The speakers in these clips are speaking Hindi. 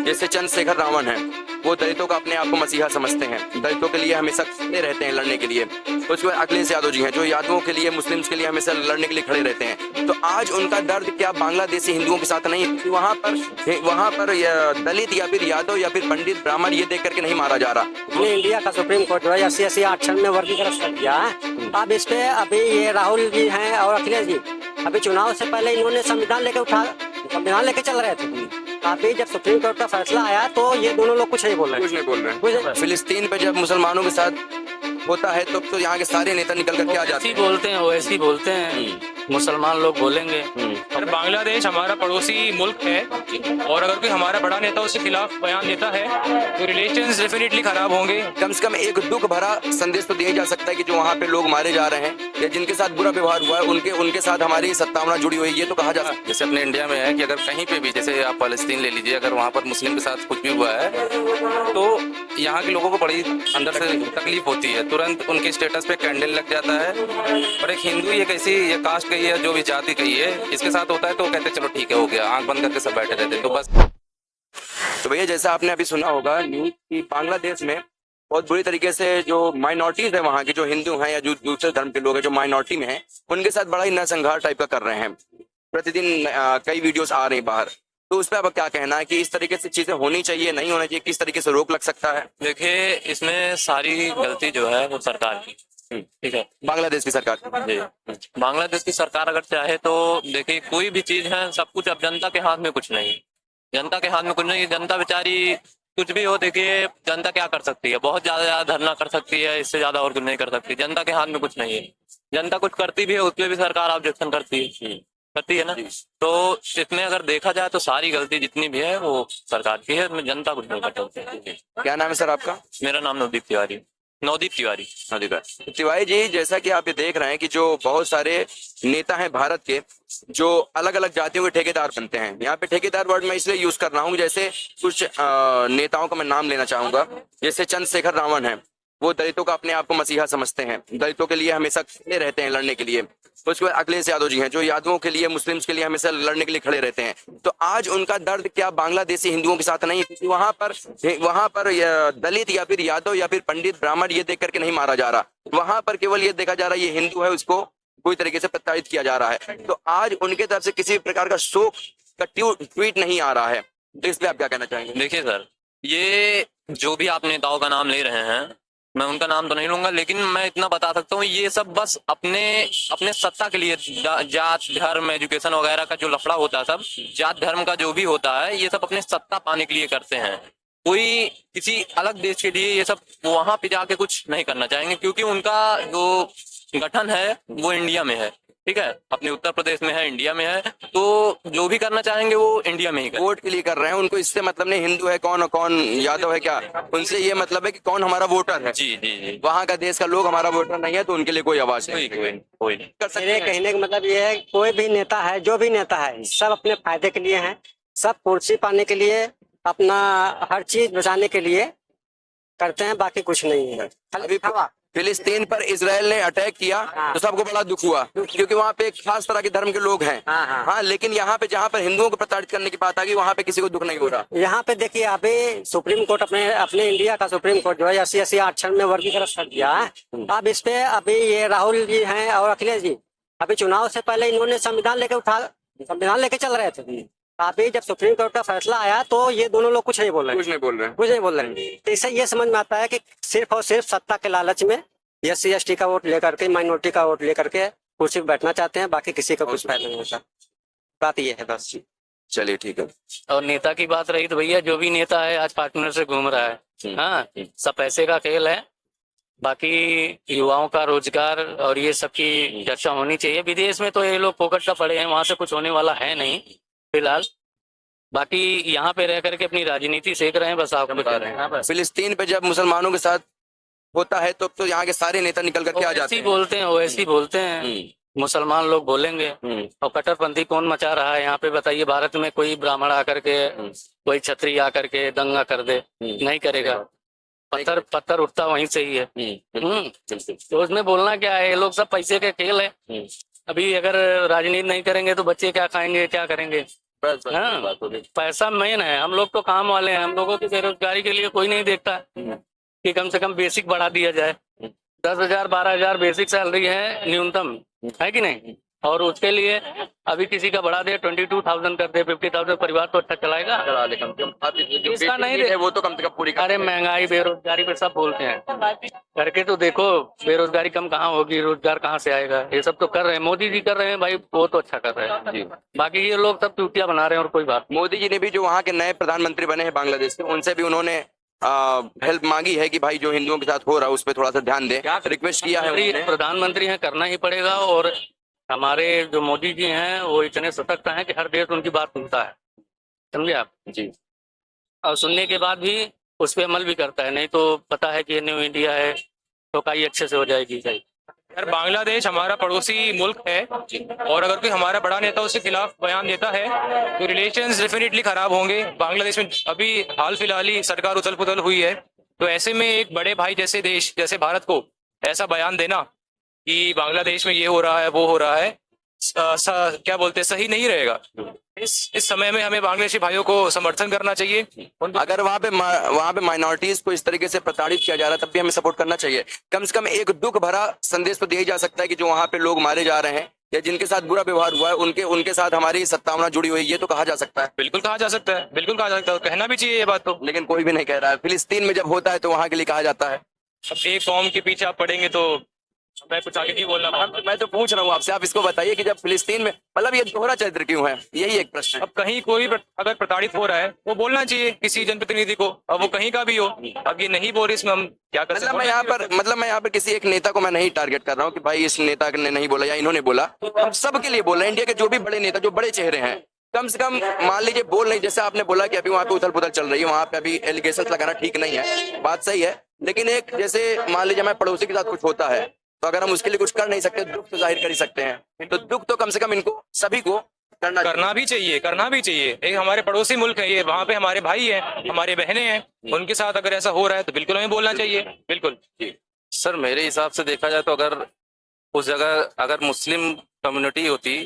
जैसे चंद्रशेखर रावण है, वो दलितों का अपने आप को मसीहा समझते हैं, दलितों के लिए हमेशा खड़े रहते हैं लड़ने के लिए। उसके बाद अखिलेश यादव जी हैं, जो यादवों के लिए, मुस्लिम्स के लिए हमेशा लड़ने के लिए खड़े रहते हैं। तो आज उनका दर्द क्या बांग्लादेशी हिंदुओं के साथ नहीं, वहाँ पर दलित या फिर यादव या फिर पंडित ब्राह्मण ये देख करके नहीं मारा जा रहा। हमने इंडिया का सुप्रीम कोर्ट जो है 80 आरक्षण में वर्गीकृत कर दिया है। अब इस पे अभी ये राहुल जी हैं और अखिलेश जी अभी चुनाव से पहले इन्होंने संविधान लेके चल रहे थे। अभी जब सुप्रीम कोर्ट का फैसला आया तो ये दोनों लोग कुछ नहीं बोल रहे हैं। फिलिस्तीन पे जब मुसलमानों के साथ होता है तो यहाँ के सारे नेता निकल करके आ जाते हैं। बोलते हैं वैसे ही बोलते हैं, मुसलमान लोग बोलेंगे। अगर बांग्लादेश हमारा पड़ोसी मुल्क है और अगर कोई हमारा बड़ा नेता उसके खिलाफ बयान देता है तो रिलेशंस डेफिनेटली खराब होंगे। कम से कम एक दुख भरा संदेश तो दिया जा सकता है कि जो वहाँ पे लोग मारे जा रहे हैं या जिनके साथ बुरा व्यवहार हुआ है उनके साथ हमारी सद्भावना जुड़ी हुई है, ये तो कहा जा सकता है। जैसे अपने इंडिया में है कि अगर कहीं पे भी, जैसे आप फलस्तीन ले लीजिए, अगर वहाँ पर मुस्लिम के साथ कुछ भी हुआ है तो यहाँ के लोगों को बड़ी अंदर से तकलीफ होती है, तुरंत उनके स्टेटस पे कैंडल लग जाता है। और एक हिंदू ये कैसी, ये कास्ट कही है, जो भी जाति कही है, इसके साथ होता है तो कहते चलो ठीक है, हो गया, आंख बंद करके सब बैठे रहते। तो बस तो भैया जैसा आपने अभी सुना होगा न्यूज कि बांग्लादेश में बहुत बुरी तरीके से जो माइनॉरिटीज है, वहाँ के जो हिंदू हैं या जो दूसरे धर्म के लोग हैं जो माइनॉरिटी में हैं, उनके साथ बड़ा ही नरसंहार टाइप का कर रहे हैं। प्रतिदिन कई वीडियोस आ रही बाहर, तो उस पर अब क्या कहना है कि इस तरीके से चीजें होनी चाहिए, नहीं होनी चाहिए, किस तरीके से रोक लग सकता है? देखिए, इसमें सारी गलती जो है वो सरकार की, ठीक है, बांग्लादेश की सरकार। जी। बांग्लादेश की सरकार अगर चाहे तो देखिए कोई भी चीज है, सब कुछ अब जनता के हाथ में कुछ नहीं, जनता के हाथ में कुछ नहीं। जनता बेचारी कुछ भी हो, देखिए जनता क्या कर सकती है, बहुत ज्यादा धरना कर सकती है, इससे ज्यादा और कुछ नहीं कर सकती। जनता के हाथ में कुछ नहीं है। जनता कुछ करती भी है उसपे भी सरकार ऑब्जेक्शन करती है ना। तो इसमें अगर देखा जाए तो सारी गलती जितनी भी है वो सरकार की है, इसमें जनता कुछ नहीं कर सकती। क्या नाम है सर आपका? मेरा नाम नवदीप तिवारी। तिवारी जी, जैसा कि आप ये देख रहे हैं कि जो बहुत सारे नेता हैं भारत के, जो अलग अलग जातियों के ठेकेदार बनते हैं। यहाँ पे ठेकेदार वर्ड मैं इसलिए यूज कर रहा हूँ, जैसे कुछ नेताओं का मैं नाम लेना चाहूंगा। जैसे चंद्रशेखर रावण है, वो दलितों का अपने आप को मसीहा समझते हैं, दलितों के लिए हमेशा खड़े रहते हैं लड़ने के लिए। उसके बाद अखिलेश यादव जी हैं, जो यादवों के लिए, मुस्लिम्स के लिए हमेशा लड़ने के लिए खड़े रहते हैं। तो आज उनका दर्द क्या बांग्लादेशी हिंदुओं के साथ नहीं, क्योंकि वहाँ पर दलित या फिर यादव या फिर पंडित ब्राह्मण ये देख करके नहीं मारा जा रहा। वहां पर केवल ये देखा जा रहा है ये हिंदू है, उसको पूरी तरीके से प्रताड़ित किया जा रहा है। तो आज उनके तरफ से किसी प्रकार का शोक का ट्वीट नहीं आ रहा है, तो इस पे आप क्या कहना चाहेंगे? देखिए सर, ये जो भी आप नेताओं का नाम ले रहे हैं, मैं उनका नाम तो नहीं लूंगा, लेकिन मैं इतना बता सकता हूँ ये सब बस अपने सत्ता के लिए, जात धर्म एजुकेशन वगैरह का जो लफड़ा होता है, सब जात धर्म का जो भी होता है, ये सब अपने सत्ता पाने के लिए करते हैं। कोई किसी अलग देश के लिए ये सब वहां पे जाके कुछ नहीं करना चाहेंगे, क्योंकि उनका जो गठन है वो इंडिया में है, ठीक है, अपने उत्तर प्रदेश में है, इंडिया में है। तो जो भी करना चाहेंगे वो इंडिया में ही करें। वोट के लिए कर रहे हैं, उनको इससे मतलब नहीं हिंदू है कौन और कौन यादव है क्या, उनसे ये मतलब है कि कौन हमारा वोटर है। जी जी जी। वहाँ का देश का लोग हमारा वोटर नहीं है, तो उनके लिए कोई आवाज नहीं। कोई नहीं कर सकते मेरे हैं। कहने का मतलब ये है, कोई भी नेता है, जो भी नेता है, सब अपने फायदे के लिए हैं, सब कुर्सी पाने के लिए, अपना हर चीज बचाने के लिए करते हैं, बाकी कुछ नहीं है। अभी फिलिस्तीन पर इजराइल ने अटैक किया तो सबको बड़ा दुख हुआ, क्योंकि वहाँ पे एक खास तरह के धर्म के लोग हैं। हाँ, लेकिन यहाँ पे जहाँ पर हिंदुओं को प्रताड़ित करने की बात आ गई, वहाँ पे किसी को दुख नहीं हो रहा। यहाँ पे देखिए, अभी सुप्रीम कोर्ट अपने इंडिया का सुप्रीम कोर्ट जो है 80 आरक्षण में वर्गीकृत कर दिया है। अब इस पे अभी ये राहुल जी हैं और अखिलेश जी अभी चुनाव से पहले इन्होंने संविधान लेके चल रहे थे। अभी जब सुप्रीम कोर्ट का फैसला आया तो ये दोनों लोग कुछ नहीं बोल रहे हैं। तो इससे ये समझ में आता है कि सिर्फ और सिर्फ सत्ता के लालच में SC/ST का वोट लेकर के, माइनॉरिटी का वोट लेकर के कुर्सी पर बैठना चाहते हैं, बाकी किसी का कुछ फायदा नहीं होता। बात ये है बस। चलिए ठीक है। और नेता की बात रही तो भैया, जो भी नेता है आज पार्टनर से घूम रहा है, हाँ, सब पैसे का खेल है। बाकी युवाओं का रोजगार और ये सब की चर्चा होनी चाहिए। विदेश में तो ये लोग फोकट का पड़े हैं, वहां से कुछ होने वाला है नहीं फिलहाल। बाकी यहाँ पे रह करके अपनी राजनीति सेक रहे हैं, बस आपको बता रहे हैं। फिलिस्तीन पे जब मुसलमानों के साथ होता है तो यहाँ के सारे नेता निकल करके आ जाते हैं। वैसे ही बोलते हैं, मुसलमान लोग बोलेंगे। और कट्टरपंथी कौन मचा रहा है यहाँ पे, बताइए? भारत में कोई ब्राह्मण आकर के, कोई क्षत्रिय आकर के दंगा कर दे? नहीं करेगा। पत्थर उठता वहीं से ही है। तो उसमें बोलना क्या है, ये लोग सब पैसे के खेल है। अभी अगर राजनीति नहीं करेंगे तो बच्चे क्या खाएंगे, क्या करेंगे? बस बस हाँ। यही बात हो गई। पैसा मेन है, हम लोग तो काम वाले हैं, हम लोगों की बेरोजगारी के लिए कोई नहीं देखता कि कम से कम बेसिक बढ़ा दिया जाए। 10,000 12,000 बेसिक सैलरी है न्यूनतम, है कि नहीं? और उसके लिए अभी किसी का बढ़ा दे 22,000 कर दे, 50,000, परिवार तो अच्छा चलाएगा? चला ले कम से कम। आप जो इसका नहीं बेसिक है वो तो कम से कम पूरी कर अरे दें। महंगाई बेरोजगारी पे सब बोलते हैं, करके तो देखो बेरोजगारी कम कहाँ होगी, रोजगार कहाँ से आएगा? ये सब तो कर रहे हैं, मोदी जी कर रहे हैं भाई, वो तो अच्छा कर रहे हैं जी। बाकी ये लोग सब चूतिया बना रहे हैं और कोई बात मोदी जी ने भी जो वहाँ के नए प्रधानमंत्री बने हैं बांग्लादेश के, उनसे भी उन्होंने हेल्प मांगी है कि भाई जो हिंदुओं के साथ हो रहा है उस पर थोड़ा सा ध्यान दें, रिक्वेस्ट किया है नहीं। उन्होंने। प्रधानमंत्री हैं, करना ही पड़ेगा। और हमारे जो मोदी जी हैं वो इतने सतर्क हैं कि हर देश उनकी बात सुनता है, समझे आप? जी। और सुनने के बाद भी उस पर अमल भी करता है, नहीं तो पता है कि ये न्यू इंडिया है तो कई अच्छे से हो जाएगी सही। यार बांग्लादेश हमारा पड़ोसी मुल्क है, और अगर कोई हमारा बड़ा नेता उसके खिलाफ बयान देता है तो रिलेशंस डेफिनेटली खराब होंगे। बांग्लादेश में अभी हाल फिलहाल ही सरकार उथल पुथल हुई है, तो ऐसे में एक बड़े भाई जैसे देश जैसे भारत को ऐसा बयान देना कि बांग्लादेश में ये हो रहा है वो हो रहा है, क्या बोलते हैं, सही नहीं रहेगा। इस समय में हमें बांग्लादेशी भाइयों को समर्थन करना चाहिए। अगर वहाँ पे माइनॉरिटीज को इस तरीके से प्रताड़ित किया जा रहा है तब भी हमें सपोर्ट करना चाहिए। कम से कम एक दुख भरा संदेश तो दिया ही जा सकता है कि जो वहाँ पे लोग मारे जा रहे हैं या जिनके साथ बुरा व्यवहार हुआ है उनके साथ हमारी सद्भावना जुड़ी हुई है, ये तो कहा जा सकता है। बिल्कुल कहा जा सकता है, बिल्कुल कहा जा सकता है, कहना भी चाहिए ये बात तो। लेकिन कोई भी नहीं कह रहा है। फिलिस्तीन में जब होता है तो वहाँ के लिए कहा जाता है। अब एक कौम के पीछे आप पढ़ेंगे तो मैं कुछ आगे नहीं बोलना। मैं तो पूछ रहा हूँ आपसे, आप इसको बताइए कि जब फिलिस्तीन में मतलब ये दोहरा चरित्र क्यों है, यही एक प्रश्न है। अब कहीं कोई अगर प्रताड़ित हो रहा है वो बोलना चाहिए किसी जनप्रतिनिधि को, अब वो कहीं का भी हो। अब ये नहीं बोल रही, इसमें हम क्या कर सकते हैं? मैं यहाँ पर किसी एक नेता को मैं नहीं टारगेट कर रहा हूँ कि भाई इस नेता ने नहीं बोला या इन्होंने बोला, हम सबके लिए बोल रहे हैं। इंडिया के जो भी बड़े नेता, जो बड़े चेहरे हैं, कम से कम मान लीजिए बोल नहीं। जैसे आपने बोला कि अभी वहाँ पे उथल पुथल चल रही है, वहाँ पे अभी एलिगेशन लगाना ठीक नहीं है, बात सही है। लेकिन एक जैसे मान लीजिए हमारे पड़ोसी के साथ कुछ होता है तो अगर हम उसके लिए कुछ कर नहीं सकते, दुख तो जाहिर कर ही सकते हैं, तो दुख तो कम से कम इनको सभी को करना भी चाहिए, करना भी चाहिए। एक हमारे पड़ोसी मुल्क है ये, वहाँ पे हमारे भाई हैं, हमारे बहनें हैं, उनके साथ अगर ऐसा हो रहा है तो बिल्कुल हमें बोलना चाहिए। बिल्कुल सर मेरे हिसाब से देखा जाए तो अगर उस जगह अगर मुस्लिम कम्युनिटी होती,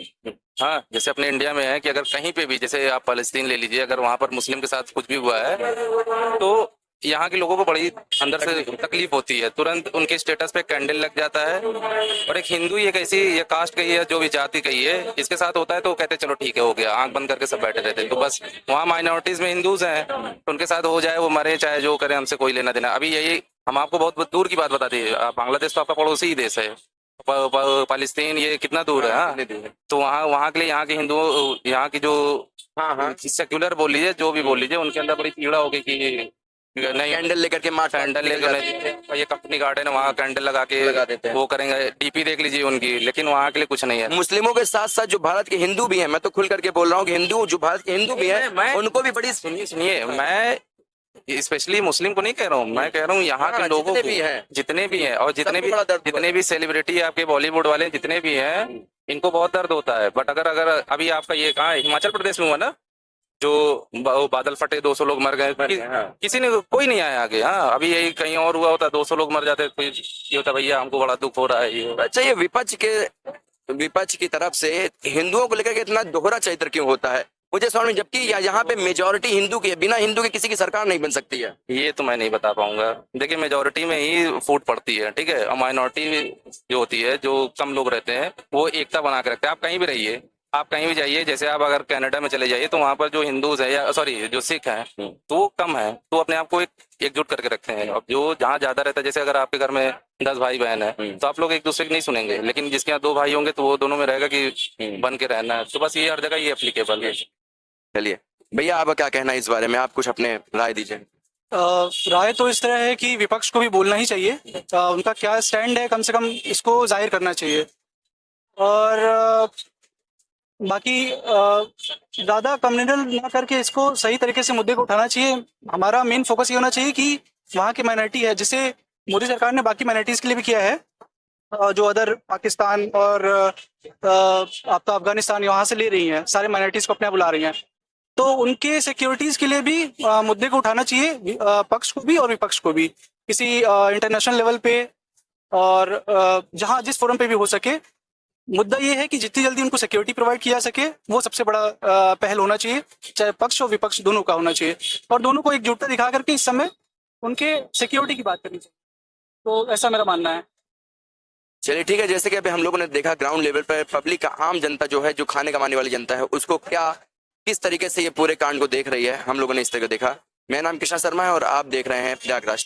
हाँ जैसे अपने इंडिया में है कि अगर कहीं पे भी, जैसे आप फालस्तीन ले लीजिए, अगर वहां पर मुस्लिम के साथ कुछ भी हुआ है तो यहाँ के लोगों को बड़ी अंदर से तकलीफ होती है, तुरंत उनके स्टेटस पे कैंडल लग जाता है। और एक हिंदू ये कैसी ये कास्ट कही है, जो भी जाति कही है, इसके साथ होता है तो कहते चलो ठीक है हो गया, आंख बंद करके सब बैठे रहते हैं। तो बस वहाँ माइनॉरिटीज में हिंदूज हैं तो उनके साथ हो जाए, वो मरे चाहे जो करे, हमसे कोई लेना देना। अभी यही हम आपको बहुत दूर की बात बता दी, बांग्लादेश तो आपका पड़ोसी ही देश है, पाकिस्तान ये कितना दूर है। हाँ तो वहाँ के लिए यहाँ के हिंदुओं, यहाँ की जो सेक्युलर बोल लीजिए, जो भी बोल लीजिए, उनके अंदर बड़ी पीड़ा हो गई कि नहीं कैंडल लेकर के कैंडल लेकर ये कंपनी गार्डन है वहाँ कैंडल लगा देते हैं, वो करेंगे, डीपी देख लीजिए उनकी, लेकिन वहाँ के लिए कुछ नहीं है। मुस्लिमों के साथ साथ जो भारत के हिंदू भी हैं, मैं तो खुल करके बोल रहा हूँ कि हिंदू जो भारत के हिंदू भी हैं उनको भी बड़ी सुनिए मैं स्पेशली मुस्लिम को नहीं कह रहा हूँ, मैं कह रहा हूँ यहाँ के लोगों को जितने भी हैं और जितने भी सेलिब्रिटी आपके बॉलीवुड वाले जितने भी हैं, इनको बहुत दर्द होता है। बट अगर अभी आपका ये कहाँ है, हिमाचल प्रदेश में हुआ ना, जो बादल फटे 200 लोग मर गए, किसी ने कोई नहीं आया आगे। हाँ अभी यही कहीं और हुआ होता 200 लोग मर जाते, कोई ये होता भैया हमको बड़ा दुख हो रहा है ये। अच्छा, ये विपक्ष की तरफ से हिंदुओं को लेकर के इतना दोहरा चरित्र क्यों होता है, मुझे समझ में, जबकि यहाँ पे मेजोरिटी हिंदू की है, बिना हिंदू के किसी की सरकार नहीं बन सकती है। ये तो मैं नहीं बता पाऊंगा। देखिए मेजोरिटी में ही फूट पड़ती है, ठीक है, और माइनॉरिटी जो होती है, जो कम लोग रहते हैं, वो एकता बना के रखते हैं। आप कहीं भी रहिए, आप कहीं भी जाइए, जैसे आप अगर कनाडा में चले जाइए तो वहाँ पर जो हिंदूज है या सॉरी जो सिख हैं तो कम है, तो अपने आप को एकजुट करके रखते हैं। अब जो जहाँ ज्यादा रहता है, जैसे अगर आपके घर में 10 भाई बहन है तो आप लोग एक दूसरे की नहीं सुनेंगे, लेकिन जिसके यहाँ 2 भाई होंगे तो वो दोनों में रहेगा कि बन के रहना है। तो बस ये हर जगह ये एप्लीकेबल है। चलिए भैया, आप क्या कहना है इस बारे में, आप कुछ अपने राय दीजिए। राय तो इस तरह है कि विपक्ष को भी बोलना ही चाहिए, उनका क्या स्टैंड है कम से कम इसको जाहिर करना चाहिए। और बाकी ज़्यादा कम्युनल ना करके इसको सही तरीके से मुद्दे को उठाना चाहिए। हमारा मेन फोकस ये होना चाहिए कि वहाँ की माइनॉरिटी है, जिसे मोदी सरकार ने बाकी माइनॉरिटीज़ के लिए भी किया है, जो अदर पाकिस्तान और आपका अफगानिस्तान यहाँ से ले रही हैं, सारे माइनॉरिटीज़ को अपने बुला रही हैं, तो उनके सिक्योरिटीज़ के लिए भी मुद्दे को उठाना चाहिए, पक्ष को भी और विपक्ष को भी, किसी इंटरनेशनल लेवल पे और जहाँ जिस फोरम पे भी हो सके मुद्दा ये है कि जितनी जल्दी उनको सिक्योरिटी प्रोवाइड किया सके वो सबसे बड़ा पहल होना चाहिए, चाहे पक्ष और विपक्ष दोनों का होना चाहिए, और दोनों को एकजुटता दिखा करके इस समय उनके सिक्योरिटी की बात करनी चाहिए। तो ऐसा मेरा मानना है। चलिए ठीक है, जैसे कि अभी हम लोगों ने देखा ग्राउंड लेवल पर पब्लिक का, आम जनता जो है, जो खाने कमाने वाली जनता है, उसको क्या किस तरीके से ये पूरे कांड को देख रही है, हम लोगों ने इस तरह देखा। मेरा नाम कृष्णा शर्मा है और आप देख रहे हैं प्रयागराज टॉक।